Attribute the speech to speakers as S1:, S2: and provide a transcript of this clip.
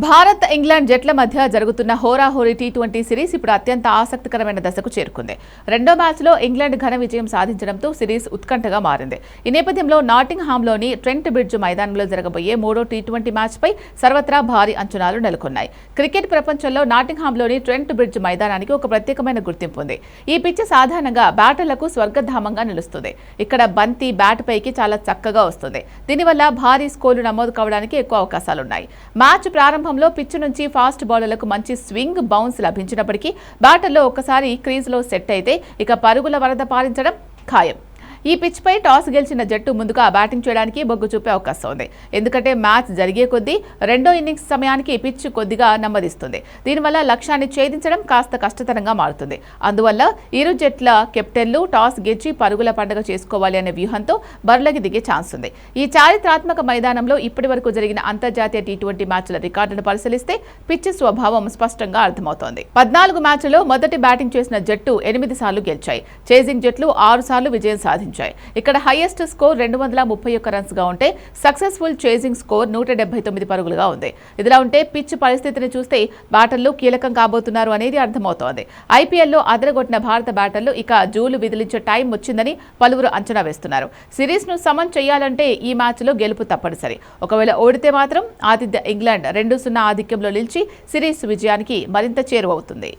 S1: Bharat England జట్ల మధ్య జరుగుతున్న హోరాహోరీ టీ20 సిరీస్ ఇప్పుడు అత్యంత ఆసక్తికరమైన దశకు చేరుకుంది. రెండో మ్యాచ్లో ఇంగ్లాండ్ ఘన విజయం సాధించడంతో సిరీస్ ఉత్కంఠగా మారింది. ఈ నేపథ్యంలో నాటింగ్హామ్లోని ట్రెంట్ బ్రిడ్జ్ మైదానంలో జరగబోయే మూడో టీ20 మ్యాచ్పై సర్వత్రా భారీ అంచనాలు నెలకొన్నాయి. క్రికెట్ ప్రపంచంలో నాటింగ్హామ్లోని ట్రెంట్ బ్రిడ్జ్ మైదానానికి ఒక ప్రత్యేకమైన గుర్తింపు ఉంది. ఈ పిచ్ సాధారణంగా బ్యాటర్లకు స్వర్గధామంగా నిలుస్తుంది. ఇక్కడ బంతి బ్యాట్ పైకి చాలా చక్కగా వస్తుంది. దీనివల్ల భారీ స్కోర్లు నమోదు కావడానికి ఎక్కువ అవకాశాలున్నాయి. మ్యాచ్ ప్రారంభంలో పిచ్ నుంచి ఫాస్ట్ బౌలర్లకు మంచి స్వింగ్ బౌన్స్ లభించినప్పటికీ బ్యాటర్లు ఒక్కసారి క్రీజ్లో సెట్ అయితే ఇక పరుగుల వరద పారించడం ఖాయం. ఈ పిచ్పై టాస్ గెలిచిన జట్టు ముందుగా బ్యాటింగ్ చేయడానికి మొగ్గు చూపే అవకాశం ఉంది. ఎందుకంటే మ్యాచ్ జరిగే కొద్దీ రెండో ఇన్నింగ్స్ సమయానికి పిచ్ కొద్దిగా నెమ్మదిస్తుంది. దీనివల్ల లక్ష్యాన్ని ఛేదించడం కాస్త కష్టతరంగా మారుతుంది. అందువల్ల ఇరు జట్ల కెప్టెన్లు టాస్ గెలిచి పరుగుల పండుగ చేసుకోవాలి అనే వ్యూహంతో బరిలోకి దిగే ఛాన్స్ ఉంది. ఈ చారిత్రాత్మక మైదానంలో ఇప్పటివరకు జరిగిన అంతర్జాతీయ టీ20 మ్యాచ్ల రికార్డును పరిశీలిస్తే పిచ్ స్వభావం స్పష్టంగా అర్థమవుతోంది. 14 మ్యాచ్లలో మొదటి బ్యాటింగ్ చేసిన జట్టు 8 సార్లు గెలిచాయి. చేజింగ్ జట్లు 6 సార్లు విజయం సాధించాయి. ఇక్కడ హైయెస్ట్ స్కోర్ 231 రన్స్ గా ఉంటే సక్సెస్ఫుల్ చేజింగ్ స్కోర్ 179 పరుగులుగా ఉంది. ఇదిలా ఉంటే పిచ్ పరిస్థితిని చూస్తే బ్యాటర్లు కీలకం కాబోతున్నారు అనేది అర్థమవుతోంది. ఐపీఎల్లో అదరగొట్టిన భారత బ్యాటర్లు ఇక జూలు విదిలించే టైం వచ్చిందని పలువురు అంచనా వేస్తున్నారు. సిరీస్ ను సమన్ చేయాలంటే ఈ మ్యాచ్ లో గెలుపు తప్పనిసరి. ఒకవేళ ఓడితే మాత్రం ఆతిథ్య ఇంగ్లాండ్ 2-0 ఆధిక్యంలో నిలిచి సిరీస్ విజయానికి మరింత చేరువవుతుంది.